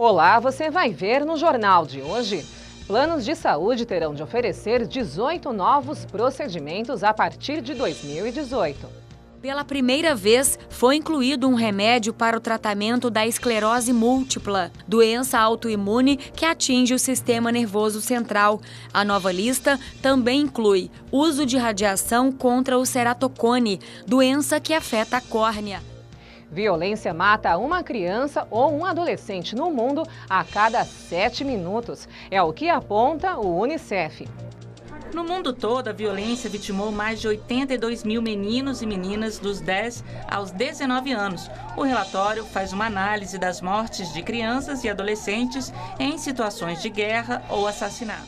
Olá, você vai ver no Jornal de hoje. Planos de saúde terão de oferecer 18 novos procedimentos a partir de 2018. Pela primeira vez, foi incluído um remédio para o tratamento da esclerose múltipla, doença autoimune que atinge o sistema nervoso central. A nova lista também inclui uso de radiação contra o ceratocone, doença que afeta a córnea. Violência mata uma criança ou um adolescente no mundo a cada 7 minutos. É o que aponta o Unicef. No mundo todo, a violência vitimou mais de 82 mil meninos e meninas dos 10 aos 19 anos. O relatório faz uma análise das mortes de crianças e adolescentes em situações de guerra ou assassinato.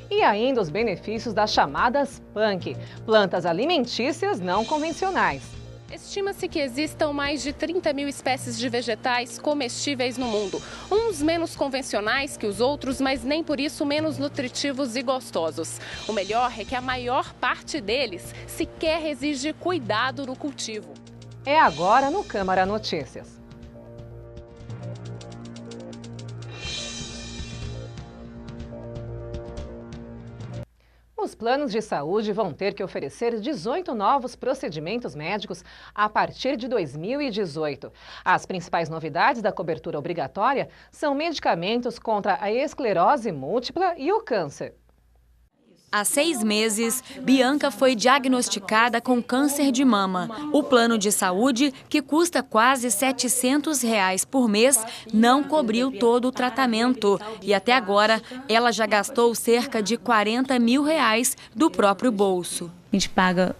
E ainda os benefícios das chamadas PANC, plantas alimentícias não convencionais. Estima-se que existam mais de 30 mil espécies de vegetais comestíveis no mundo. Uns menos convencionais que os outros, mas nem por isso menos nutritivos e gostosos. O melhor é que a maior parte deles sequer exige cuidado no cultivo. É agora no Câmara Notícias. Os planos de saúde vão ter que oferecer 18 novos procedimentos médicos a partir de 2018. As principais novidades da cobertura obrigatória são medicamentos contra a esclerose múltipla e o câncer. Há 6 meses, Bianca foi diagnosticada com câncer de mama. O plano de saúde, que custa quase R$ 700 por mês, não cobriu todo o tratamento. E até agora, ela já gastou cerca de R$ 40 mil do próprio bolso. A gente paga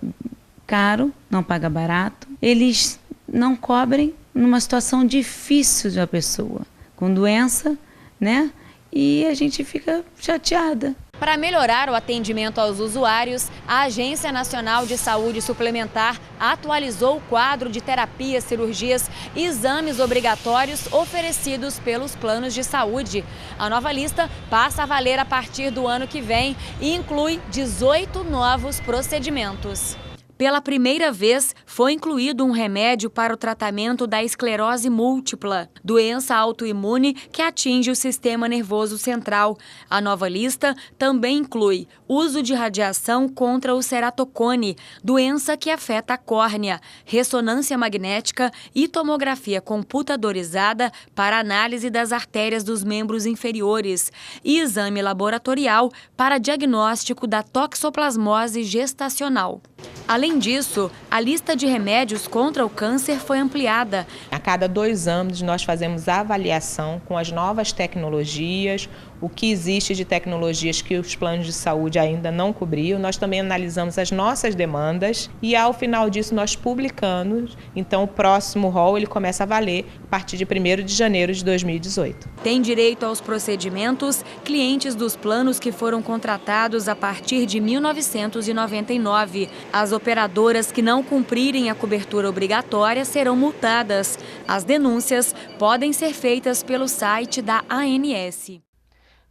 caro, não paga barato. Eles não cobrem numa situação difícil de uma pessoa, com doença, né? E a gente fica chateada. Para melhorar o atendimento aos usuários, a Agência Nacional de Saúde Suplementar atualizou o quadro de terapias, cirurgias e exames obrigatórios oferecidos pelos planos de saúde. A nova lista passa a valer a partir do ano que vem e inclui 18 novos procedimentos. Pela primeira vez, foi incluído um remédio para o tratamento da esclerose múltipla, doença autoimune que atinge o sistema nervoso central. A nova lista também inclui uso de radiação contra o ceratocone, doença que afeta a córnea, ressonância magnética e tomografia computadorizada para análise das artérias dos membros inferiores e exame laboratorial para diagnóstico da toxoplasmose gestacional. Além disso, a lista de remédios contra o câncer foi ampliada. A cada 2 anos, nós fazemos a avaliação com as novas tecnologias, o que existe de tecnologias que os planos de saúde ainda não cobriam. Nós também analisamos as nossas demandas e, ao final disso, nós publicamos. Então, o próximo rol ele começa a valer a partir de 1º de janeiro de 2018. Tem direito aos procedimentos clientes dos planos que foram contratados a partir de 1999. As operadoras que não cumprirem a cobertura obrigatória serão multadas. As denúncias podem ser feitas pelo site da ANS.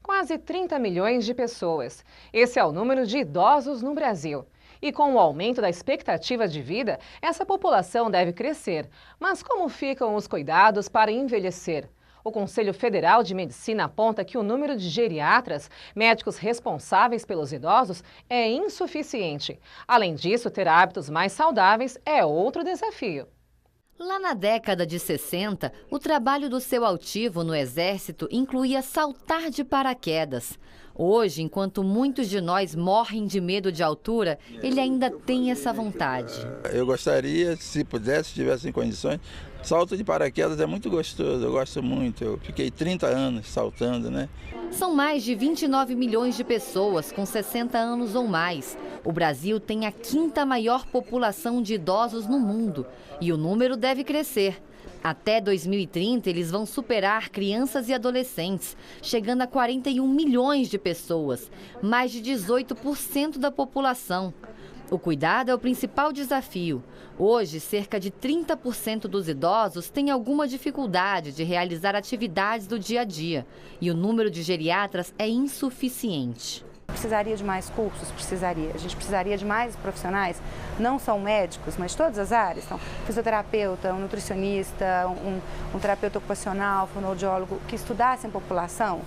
Quase 30 milhões de pessoas. Esse é o número de idosos no Brasil. E com o aumento da expectativa de vida, essa população deve crescer. Mas como ficam os cuidados para envelhecer? O Conselho Federal de Medicina aponta que o número de geriatras, médicos responsáveis pelos idosos, é insuficiente. Além disso, ter hábitos mais saudáveis é outro desafio. Lá na década de 60, o trabalho do seu altivo no Exército incluía saltar de paraquedas. Hoje, enquanto muitos de nós morrem de medo de altura, ele ainda tem essa vontade. Eu gostaria, se pudesse, se tivesse condições, salto de paraquedas é muito gostoso, eu gosto muito. Eu fiquei 30 anos saltando, né? São mais de 29 milhões de pessoas com 60 anos ou mais. O Brasil tem a 5ª maior população de idosos no mundo e o número deve crescer. Até 2030, eles vão superar crianças e adolescentes, chegando a 41 milhões de pessoas, mais de 18% da população. O cuidado é o principal desafio. Hoje, cerca de 30% dos idosos têm alguma dificuldade de realizar atividades do dia a dia e o número de geriatras é insuficiente. precisaria de mais cursos? Precisaria. A gente precisaria de mais profissionais, não só médicos, mas todas as áreas. Então, fisioterapeuta, um nutricionista, um terapeuta ocupacional, fonoaudiólogo, que estudassem a população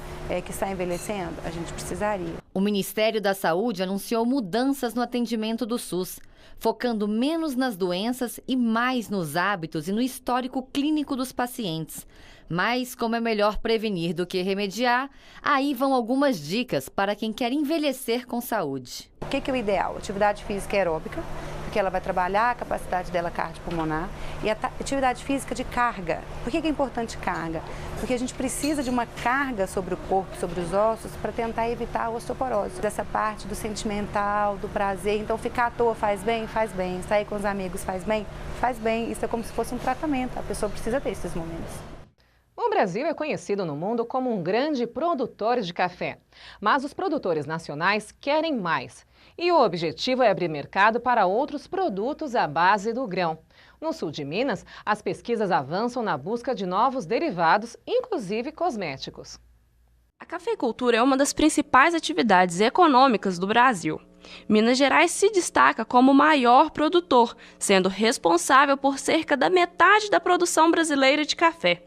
que está envelhecendo, a gente precisaria. O Ministério da Saúde anunciou mudanças no atendimento do SUS, focando menos nas doenças e mais nos hábitos e no histórico clínico dos pacientes. Mas, como é melhor prevenir do que remediar, aí vão algumas dicas para quem quer envelhecer com saúde. O que é o ideal? Atividade física aeróbica, porque ela vai trabalhar a capacidade dela cardiopulmonar, e a atividade física de carga. Por que é importante carga? Porque a gente precisa de uma carga sobre o corpo, sobre os ossos, para tentar evitar a osteoporose. Dessa parte do sentimental, do prazer. Então, ficar à toa faz bem? Faz bem. Sair com os amigos faz bem? Faz bem. Isso é como se fosse um tratamento. A pessoa precisa ter esses momentos. O Brasil é conhecido no mundo como um grande produtor de café, mas os produtores nacionais querem mais. E o objetivo é abrir mercado para outros produtos à base do grão. No sul de Minas, as pesquisas avançam na busca de novos derivados, inclusive cosméticos. A cafeicultura é uma das principais atividades econômicas do Brasil. Minas Gerais se destaca como o maior produtor, sendo responsável por cerca da metade da produção brasileira de café.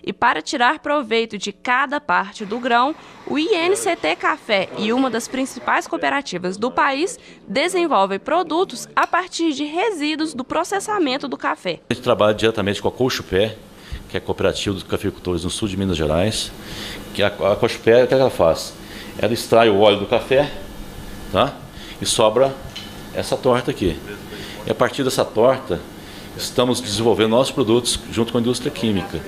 E para tirar proveito de cada parte do grão, o INCT Café e uma das principais cooperativas do país desenvolvem produtos a partir de resíduos do processamento do café. A gente trabalha diretamente com a Colchupé, que é a cooperativa dos cafeicultores no sul de Minas Gerais. Que a Colchupé, o que ela faz? Ela extrai o óleo do café, tá? E sobra essa torta aqui. E a partir dessa torta, estamos desenvolvendo nossos produtos junto com a indústria química.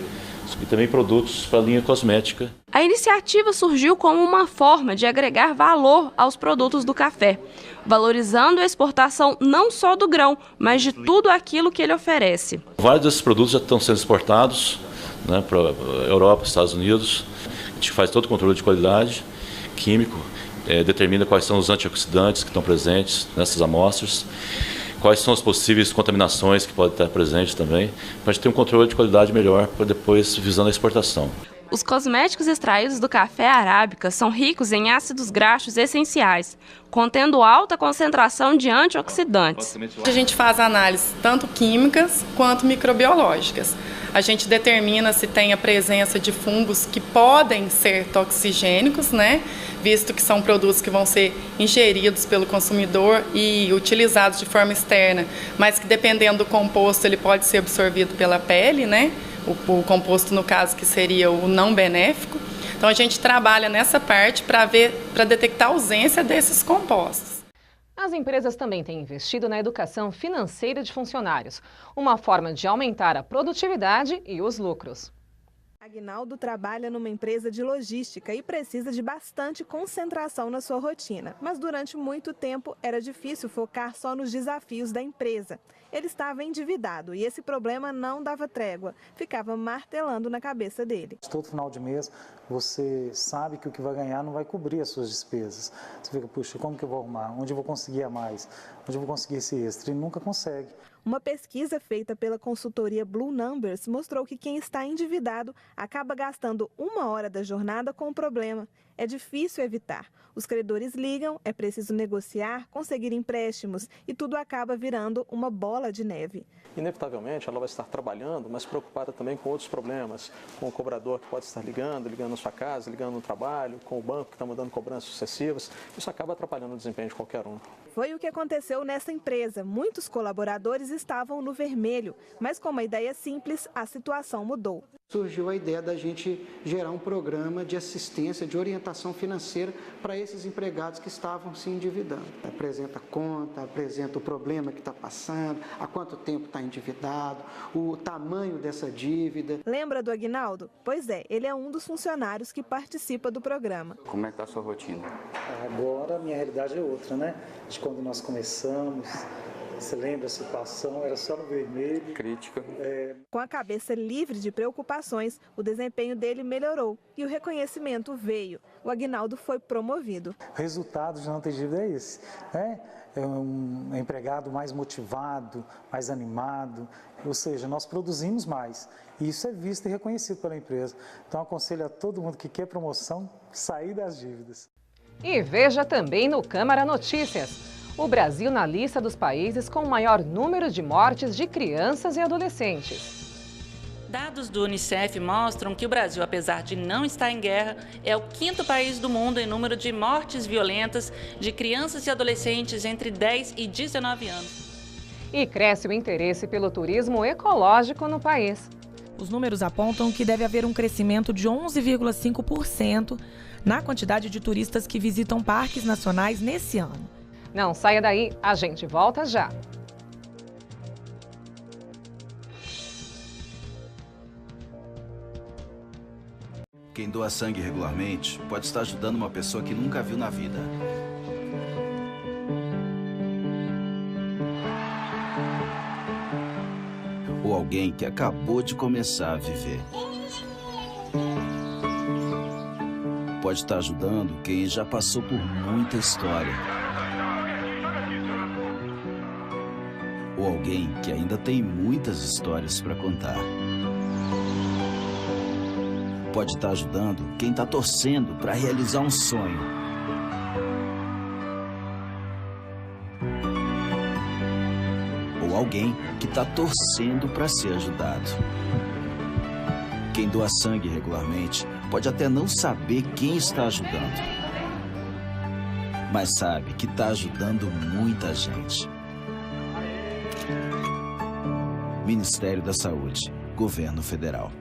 E também produtos para a linha cosmética. A iniciativa surgiu como uma forma de agregar valor aos produtos do café, valorizando a exportação não só do grão, mas de tudo aquilo que ele oferece. Vários desses produtos já estão sendo exportados, né, para a Europa, Estados Unidos. A gente faz todo o controle de qualidade químico, determina quais são os antioxidantes que estão presentes nessas amostras, quais são as possíveis contaminações que podem estar presentes também, para a gente ter um controle de qualidade melhor para depois visando a exportação. Os cosméticos extraídos do café arábica são ricos em ácidos graxos essenciais, contendo alta concentração de antioxidantes. A gente faz análises tanto químicas quanto microbiológicas. A gente determina se tem a presença de fungos que podem ser toxigênicos, né? Visto que são produtos que vão ser ingeridos pelo consumidor e utilizados de forma externa, mas que dependendo do composto ele pode ser absorvido pela pele, né? O composto, no caso, que seria o não benéfico. Então a gente trabalha nessa parte para detectar a ausência desses compostos. As empresas também têm investido na educação financeira de funcionários, uma forma de aumentar a produtividade e os lucros. Aguinaldo trabalha numa empresa de logística e precisa de bastante concentração na sua rotina. Mas durante muito tempo era difícil focar só nos desafios da empresa. Ele estava endividado e esse problema não dava trégua, ficava martelando na cabeça dele. Todo final de mês você sabe que o que vai ganhar não vai cobrir as suas despesas. Você fica, puxa, como que eu vou arrumar? Onde eu vou conseguir a mais? Onde eu vou conseguir esse extra? E nunca consegue. Uma pesquisa feita pela consultoria Blue Numbers mostrou que quem está endividado acaba gastando 1 hora da jornada com o problema. É difícil evitar. Os credores ligam, é preciso negociar, conseguir empréstimos e tudo acaba virando uma bola de neve. Inevitavelmente ela vai estar trabalhando, mas preocupada também com outros problemas, com o cobrador que pode estar ligando na sua casa, ligando no trabalho, com o banco que está mandando cobranças sucessivas. Isso acaba atrapalhando o desempenho de qualquer um. Foi o que aconteceu nessa empresa. Muitos colaboradores estavam no vermelho, mas com uma ideia simples, a situação mudou. Surgiu a ideia da gente gerar um programa de assistência, de orientação financeira para esses empregados que estavam se endividando. Apresenta a conta, apresenta o problema que está passando, há quanto tempo está endividado, o tamanho dessa dívida. Lembra do Aguinaldo? Pois é, ele é um dos funcionários que participa do programa. Como é que está a sua rotina? Agora a minha realidade é outra, né? De quando nós começamos. Você lembra a situação, era só no vermelho. Crítica. Com a cabeça livre de preocupações, o desempenho dele melhorou e o reconhecimento veio. O Aguinaldo foi promovido. O resultado de não ter dívida é esse, né? É um empregado mais motivado, mais animado, ou seja, nós produzimos mais. E isso é visto e reconhecido pela empresa. Então, aconselho a todo mundo que quer promoção, sair das dívidas. E veja também no Câmara Notícias. O Brasil na lista dos países com o maior número de mortes de crianças e adolescentes. Dados do Unicef mostram que o Brasil, apesar de não estar em guerra, é o 5º país do mundo em número de mortes violentas de crianças e adolescentes entre 10 e 19 anos. E cresce o interesse pelo turismo ecológico no país. Os números apontam que deve haver um crescimento de 11,5% na quantidade de turistas que visitam parques nacionais nesse ano. Não saia daí, a gente volta já. Quem doa sangue regularmente pode estar ajudando uma pessoa que nunca viu na vida. Ou alguém que acabou de começar a viver. Pode estar ajudando quem já passou por muita história. Ou alguém que ainda tem muitas histórias para contar. Pode estar ajudando quem está torcendo para realizar um sonho. Ou alguém que está torcendo para ser ajudado. Quem doa sangue regularmente pode até não saber quem está ajudando, mas sabe que está ajudando muita gente. Ministério da Saúde, Governo Federal.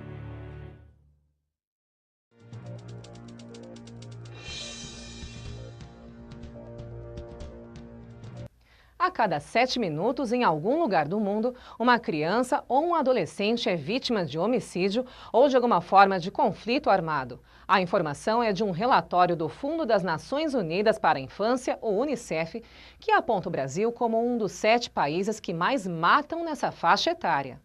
A cada 7 minutos, em algum lugar do mundo, uma criança ou um adolescente é vítima de homicídio ou de alguma forma de conflito armado. A informação é de um relatório do Fundo das Nações Unidas para a Infância, o Unicef, que aponta o Brasil como um dos 7 países que mais matam nessa faixa etária.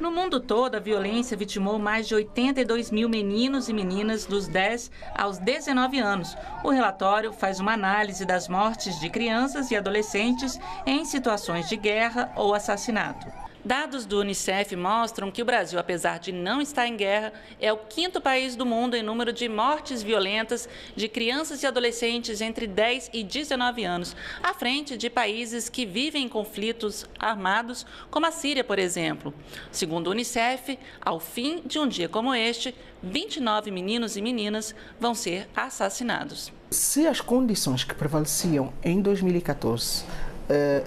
No mundo todo, a violência vitimou mais de 82 mil meninos e meninas dos 10 aos 19 anos. O relatório faz uma análise das mortes de crianças e adolescentes em situações de guerra ou assassinato. Dados do Unicef mostram que o Brasil, apesar de não estar em guerra, é o 5º país do mundo em número de mortes violentas de crianças e adolescentes entre 10 e 19 anos, à frente de países que vivem em conflitos armados, como a Síria, por exemplo. Segundo o Unicef, ao fim de um dia como este, 29 meninos e meninas vão ser assassinados. Se as condições que prevaleciam em 2014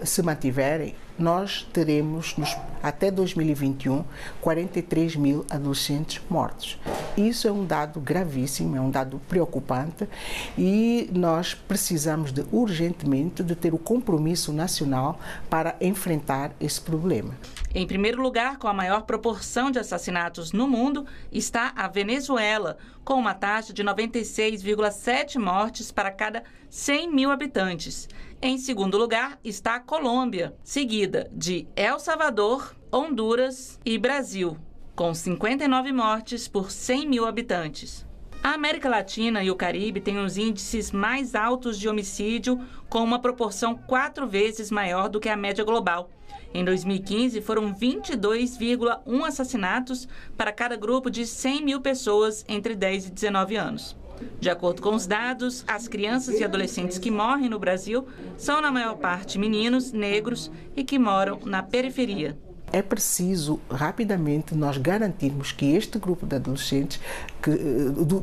se mantiverem, nós teremos, até 2021, 43 mil adolescentes mortos. Isso é um dado gravíssimo, é um dado preocupante e nós precisamos urgentemente de ter o compromisso nacional para enfrentar esse problema. Em primeiro lugar, com a maior proporção de assassinatos no mundo, está a Venezuela, com uma taxa de 96,7 mortes para cada 100 mil habitantes. Em segundo lugar está a Colômbia, seguida de El Salvador, Honduras e Brasil, com 59 mortes por 100 mil habitantes. A América Latina e o Caribe têm os índices mais altos de homicídio, com uma proporção 4 vezes maior do que a média global. Em 2015, foram 22,1 assassinatos para cada grupo de 100 mil pessoas entre 10 e 19 anos. De acordo com os dados, as crianças e adolescentes que morrem no Brasil são, na maior parte, meninos negros e que moram na periferia. É preciso, rapidamente, nós garantirmos que este grupo de adolescentes,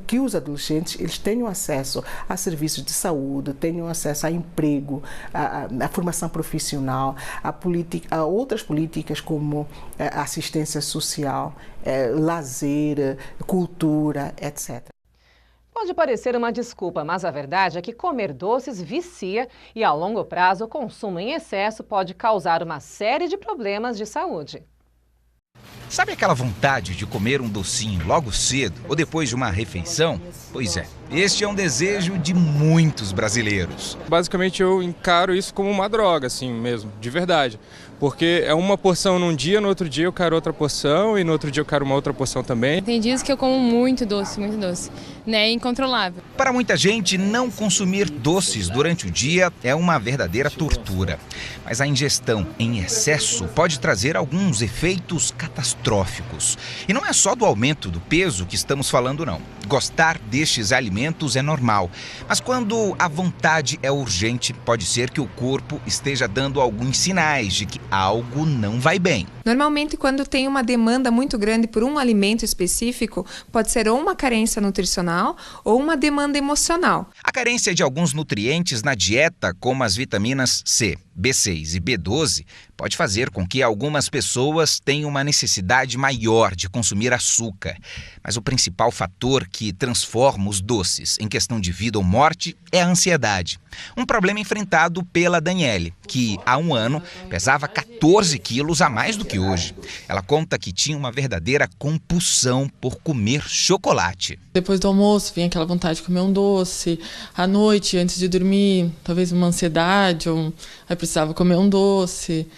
que os adolescentes eles tenham acesso a serviços de saúde, tenham acesso a emprego, a formação profissional, a outras políticas como assistência social, lazer, cultura, etc. Pode parecer uma desculpa, mas a verdade é que comer doces vicia e, a longo prazo, o consumo em excesso pode causar uma série de problemas de saúde. Sabe aquela vontade de comer um docinho logo cedo ou depois de uma refeição? Pois é, este é um desejo de muitos brasileiros. Basicamente eu encaro isso como uma droga, assim mesmo, de verdade. Porque é uma porção num dia, no outro dia eu quero outra porção e no outro dia eu quero uma outra porção também. Tem dias que eu como muito doce, né? É incontrolável. Para muita gente, não consumir doces durante o dia é uma verdadeira tortura. Mas a ingestão em excesso pode trazer alguns efeitos catastróficos. E não é só do aumento do peso que estamos falando, não. Gostar destes alimentos alimentos é normal. Mas quando a vontade é urgente, pode ser que o corpo esteja dando alguns sinais de que algo não vai bem. Normalmente, quando tem uma demanda muito grande por um alimento específico, pode ser ou uma carência nutricional ou uma demanda emocional. A carência de alguns nutrientes na dieta, como as vitaminas C, B6 e B12, pode fazer com que algumas pessoas tenham uma necessidade maior de consumir açúcar. Mas o principal fator que transforma os doces em questão de vida ou morte é a ansiedade. Um problema enfrentado pela Daniele, que há um ano pesava 14 quilos a mais do que hoje. Ela conta que tinha uma verdadeira compulsão por comer chocolate. Depois do almoço vinha aquela vontade de comer um doce. À noite, antes de dormir, talvez uma ansiedade, aí precisava comer um doce.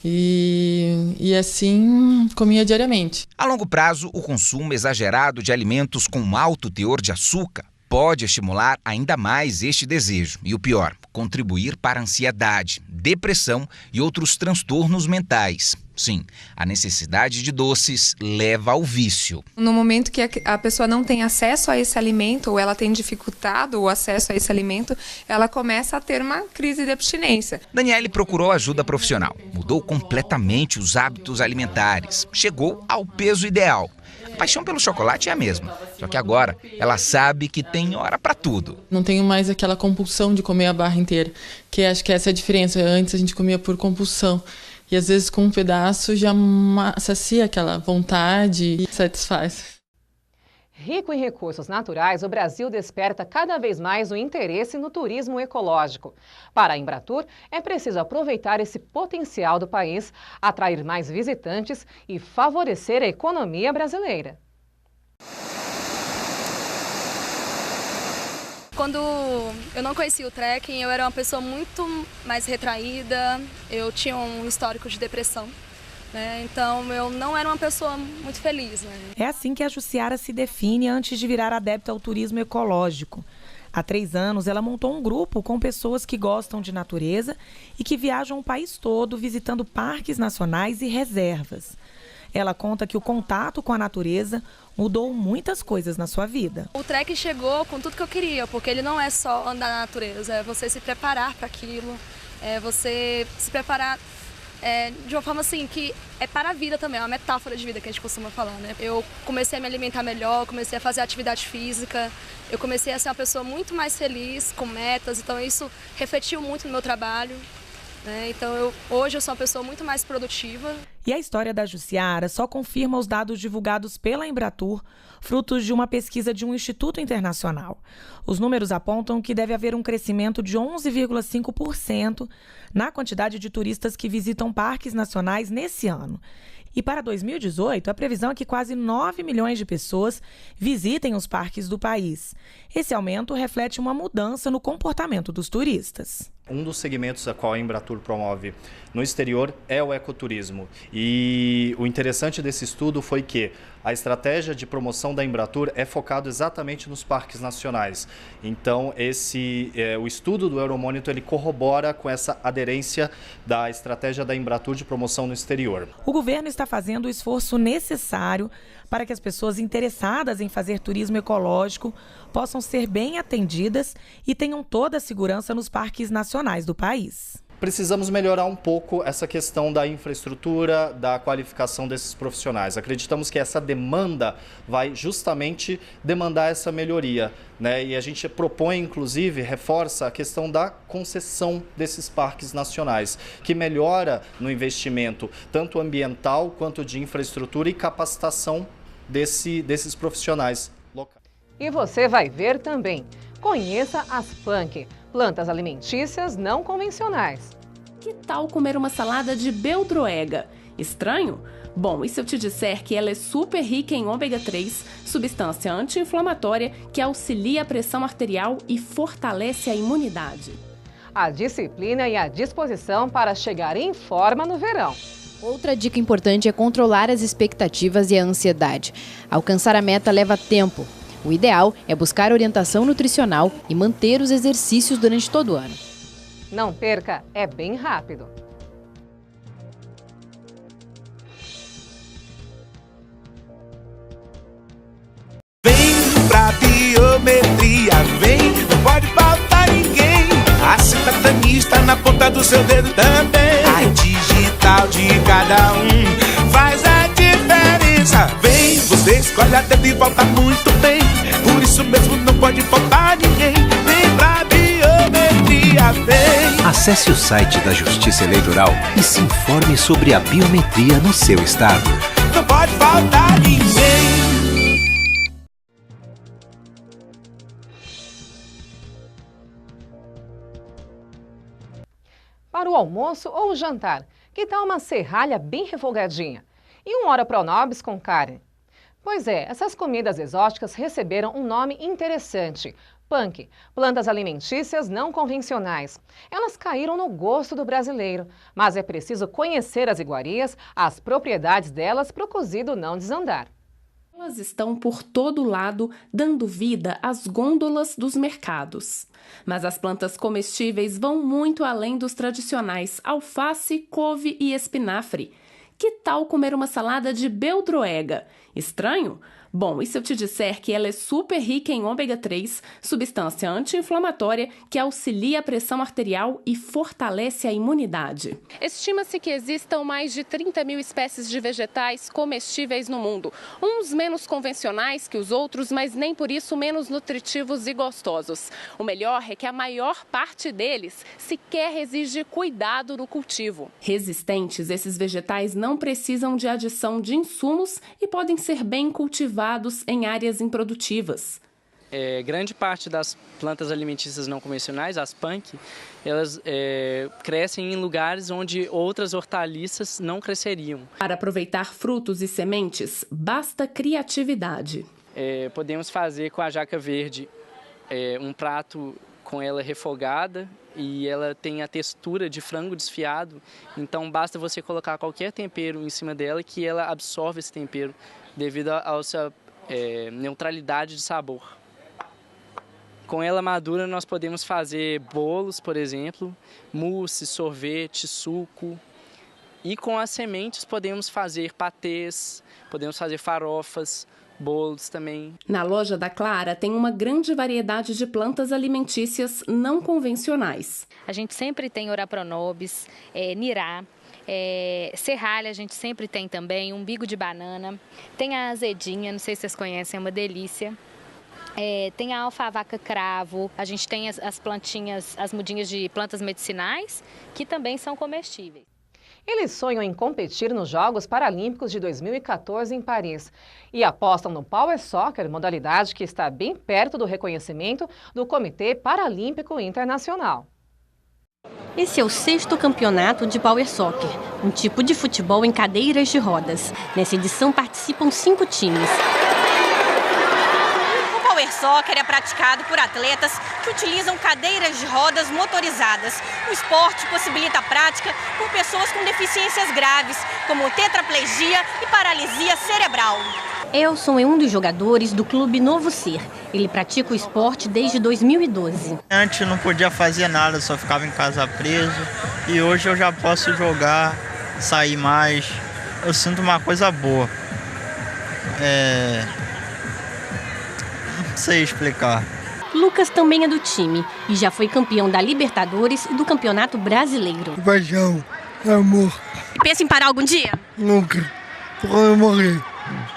E assim comia diariamente. A longo prazo, o consumo exagerado de alimentos com alto teor de açúcar pode estimular ainda mais este desejo. E o pior, contribuir para a ansiedade, depressão e outros transtornos mentais. Sim, a necessidade de doces leva ao vício. No momento que a pessoa não tem acesso a esse alimento, ou ela tem dificultado o acesso a esse alimento, ela começa a ter uma crise de abstinência. Daniele procurou ajuda profissional, mudou completamente os hábitos alimentares, chegou ao peso ideal. A paixão pelo chocolate é a mesma, só que agora ela sabe que tem hora para tudo. Não tenho mais aquela compulsão de comer a barra inteira, que acho que essa é a diferença. Antes a gente comia por compulsão. E às vezes com um pedaço já sacia aquela vontade e satisfaz. Rico em recursos naturais, o Brasil desperta cada vez mais o interesse no turismo ecológico. Para a Embratur, é preciso aproveitar esse potencial do país, atrair mais visitantes e favorecer a economia brasileira. Quando eu não conhecia o trekking, eu era uma pessoa muito mais retraída, eu tinha um histórico de depressão, né? Então eu não era uma pessoa muito feliz, né? É assim que a Jussiara se define antes de virar adepta ao turismo ecológico. Há 3 anos, ela montou um grupo com pessoas que gostam de natureza e que viajam o país todo visitando parques nacionais e reservas. Ela conta que o contato com a natureza mudou muitas coisas na sua vida. O trekking chegou com tudo que eu queria, porque ele não é só andar na natureza, é você se preparar para aquilo, é você se preparar de uma forma assim que é para a vida também, é uma metáfora de vida que a gente costuma falar, né? Eu comecei a me alimentar melhor, comecei a fazer atividade física, eu comecei a ser uma pessoa muito mais feliz, com metas, então isso refletiu muito no meu trabalho. Então, hoje eu sou uma pessoa muito mais produtiva. E a história da Jussiara só confirma os dados divulgados pela Embratur, frutos de uma pesquisa de um instituto internacional. Os números apontam que deve haver um crescimento de 11,5% na quantidade de turistas que visitam parques nacionais nesse ano. E para 2018, a previsão é que quase 9 milhões de pessoas visitem os parques do país. Esse aumento reflete uma mudança no comportamento dos turistas. Um dos segmentos a qual a Embratur promove no exterior é o ecoturismo. E o interessante desse estudo foi que a estratégia de promoção da Embratur é focado exatamente nos parques nacionais. Então, o estudo do Euromonitor ele corrobora com essa aderência da estratégia da Embratur de promoção no exterior. O governo está fazendo o esforço necessário para que as pessoas interessadas em fazer turismo ecológico possam ser bem atendidas e tenham toda a segurança nos parques nacionais do país. Precisamos melhorar um pouco essa questão da infraestrutura, da qualificação desses profissionais. Acreditamos que essa demanda vai justamente demandar essa melhoria, né? E a gente propõe, inclusive, reforça a questão da concessão desses parques nacionais, que melhora no investimento tanto ambiental quanto de infraestrutura e capacitação desses profissionais locais. E você vai ver também. Conheça as punk, plantas alimentícias não convencionais. Que tal comer uma salada de beldroega? Estranho? Bom, e se eu te disser que ela é super rica em ômega 3, substância anti-inflamatória que auxilia a pressão arterial e fortalece a imunidade? A disciplina e a disposição para chegar em forma no verão. Outra dica importante é controlar as expectativas e a ansiedade. Alcançar a meta leva tempo. O ideal é buscar orientação nutricional e manter os exercícios durante todo o ano. Não perca, é bem rápido. Vem pra biometria, seu dedo também. A digital de cada um faz a diferença. Vem, você escolhe a dedo e volta muito bem. Por isso mesmo não pode faltar ninguém. Vem pra biometria, vem. Acesse o site da Justiça Eleitoral e se informe sobre a biometria no seu estado. Não pode faltar ninguém. Para o almoço ou o jantar, que tal uma serralha bem refogadinha? E um ora pronobis com carne? Pois é, essas comidas exóticas receberam um nome interessante. Punk, plantas alimentícias não convencionais. Elas caíram no gosto do brasileiro, mas é preciso conhecer as iguarias, as propriedades delas para o cozido não desandar. Elas estão por todo lado, dando vida às gôndolas dos mercados. Mas as plantas comestíveis vão muito além dos tradicionais alface, couve e espinafre. Que tal comer uma salada de beldroega? Estranho? Bom, e se eu te disser que ela é super rica em ômega 3, substância anti-inflamatória que auxilia a pressão arterial e fortalece a imunidade? Estima-se que existam mais de 30 mil espécies de vegetais comestíveis no mundo. Uns menos convencionais que os outros, mas nem por isso menos nutritivos e gostosos. O melhor é que a maior parte deles sequer exige cuidado no cultivo. Resistentes, esses vegetais não precisam de adição de insumos e podem ser bem cultivados em áreas improdutivas. Grande parte das plantas alimentícias não convencionais, as punk, elas crescem em lugares onde outras hortaliças não cresceriam. Para aproveitar frutos e sementes, basta criatividade. Podemos fazer com a jaca verde um prato com ela refogada e ela tem a textura de frango desfiado, então basta você colocar qualquer tempero em cima dela que ela absorve esse tempero devido à sua neutralidade de sabor. Com ela madura nós podemos fazer bolos, por exemplo, mousse, sorvete, suco. E com as sementes podemos fazer patês, podemos fazer farofas, bolos também. Na loja da Clara tem uma grande variedade de plantas alimentícias não convencionais. A gente sempre tem ora pronobis, nirá, serralha a gente sempre tem também, umbigo de banana, tem a azedinha, não sei se vocês conhecem, é uma delícia. Tem a alfavaca cravo, a gente tem as plantinhas, as mudinhas de plantas medicinais, que também são comestíveis. Eles sonham em competir nos Jogos Paralímpicos de 2014 em Paris e apostam no Power Soccer, modalidade que está bem perto do reconhecimento do Comitê Paralímpico Internacional. Esse é o 6º campeonato de Power Soccer, um tipo de futebol em cadeiras de rodas. Nessa edição participam 5 times. O Power Soccer é praticado por atletas que utilizam cadeiras de rodas motorizadas. O esporte possibilita a prática por pessoas com deficiências graves, como tetraplegia e paralisia cerebral. Elson é um dos jogadores do Clube Novo Ser. Ele pratica o esporte desde 2012. Antes eu não podia fazer nada, só ficava em casa preso. E hoje eu já posso jogar, sair mais. Eu sinto uma coisa boa. Não sei explicar. Lucas também é do time e já foi campeão da Libertadores e do Campeonato Brasileiro. Paixão, amor. Pensa em parar algum dia? Nunca. Quando eu morrer.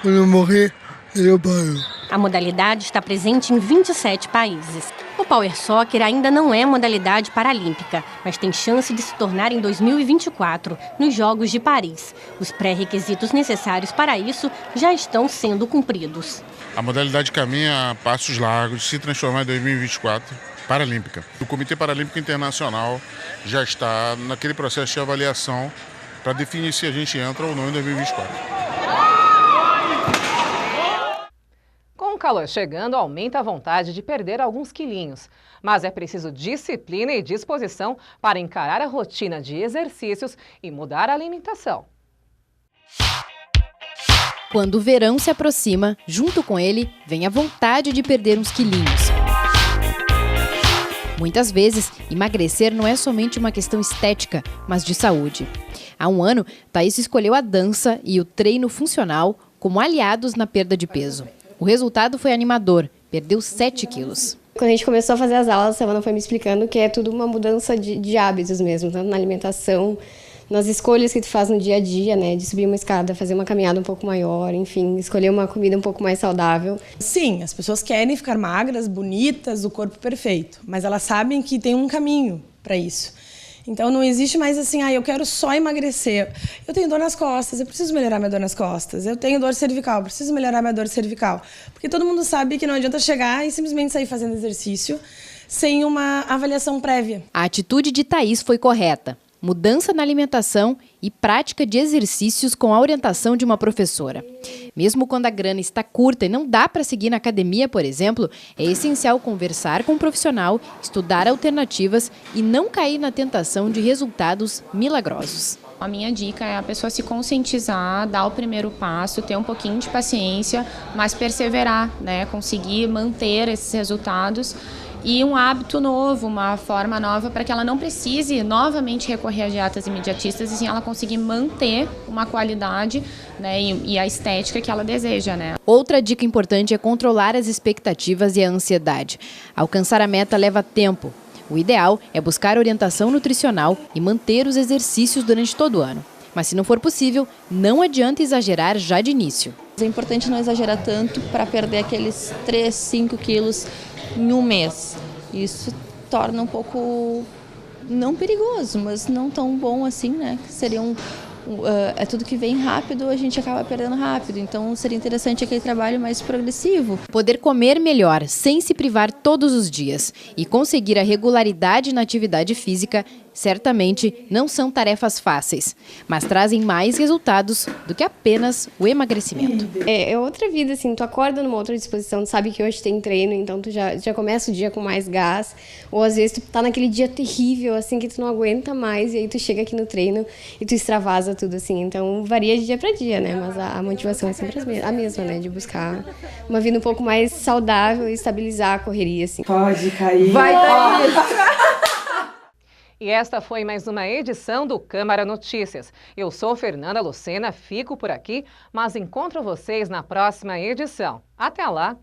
Quando eu morrer, eu paro. A modalidade está presente em 27 países. O Power Soccer ainda não é modalidade paralímpica, mas tem chance de se tornar em 2024, nos Jogos de Paris. Os pré-requisitos necessários para isso já estão sendo cumpridos. A modalidade caminha a passos largos de se transformar em 2024 paralímpica. O Comitê Paralímpico Internacional já está naquele processo de avaliação para definir se a gente entra ou não em 2024. Com o calor chegando, aumenta a vontade de perder alguns quilinhos. Mas é preciso disciplina e disposição para encarar a rotina de exercícios e mudar a alimentação. Quando o verão se aproxima, junto com ele, vem a vontade de perder uns quilinhos. Muitas vezes, emagrecer não é somente uma questão estética, mas de saúde. Há um ano, Thaís escolheu a dança e o treino funcional como aliados na perda de peso. O resultado foi animador, perdeu 7 quilos. Quando a gente começou a fazer as aulas, a Savana foi me explicando que é tudo uma mudança de hábitos mesmo, tanto na alimentação, nas escolhas que tu faz no dia a dia, né? De subir uma escada, fazer uma caminhada um pouco maior, enfim, escolher uma comida um pouco mais saudável. Sim, as pessoas querem ficar magras, bonitas, o corpo perfeito, mas elas sabem que tem um caminho para isso. Então não existe mais assim, eu quero só emagrecer. Eu tenho dor nas costas, eu preciso melhorar minha dor nas costas. Eu tenho dor cervical, eu preciso melhorar minha dor cervical. Porque todo mundo sabe que não adianta chegar e simplesmente sair fazendo exercício sem uma avaliação prévia. A atitude de Thaís foi correta. Mudança na alimentação e prática de exercícios com a orientação de uma professora. Mesmo quando a grana está curta e não dá para seguir na academia, por exemplo, é essencial conversar com um profissional, estudar alternativas e não cair na tentação de resultados milagrosos. A minha dica é a pessoa se conscientizar, dar o primeiro passo, ter um pouquinho de paciência, mas perseverar, né? Conseguir manter esses resultados. E um hábito novo, uma forma nova para que ela não precise novamente recorrer a dietas imediatistas e sim ela conseguir manter uma qualidade, né, e a estética que ela deseja, né? Outra dica importante é controlar as expectativas e a ansiedade. Alcançar a meta leva tempo. O ideal é buscar orientação nutricional e manter os exercícios durante todo o ano. Mas se não for possível, não adianta exagerar já de início. É importante não exagerar tanto para perder aqueles 3, 5 quilos em um mês. Isso torna um pouco, não perigoso, mas não tão bom assim, né? Seria é tudo que vem rápido, a gente acaba perdendo rápido. Então seria interessante aquele trabalho mais progressivo. Poder comer melhor, sem se privar todos os dias e conseguir a regularidade na atividade física, certamente não são tarefas fáceis, mas trazem mais resultados do que apenas o emagrecimento. É outra vida, assim, tu acorda numa outra disposição, tu sabe que hoje tem treino, então tu já começa o dia com mais gás, ou às vezes tu tá naquele dia terrível, assim, que tu não aguenta mais, e aí tu chega aqui no treino e tu extravasa tudo, assim, então varia de dia para dia, né, mas a motivação é sempre a mesma, né, de buscar uma vida um pouco mais saudável e estabilizar a correria, assim. Pode cair. Vai cair! E esta foi mais uma edição do Câmara Notícias. Eu sou Fernanda Lucena, fico por aqui, mas encontro vocês na próxima edição. Até lá!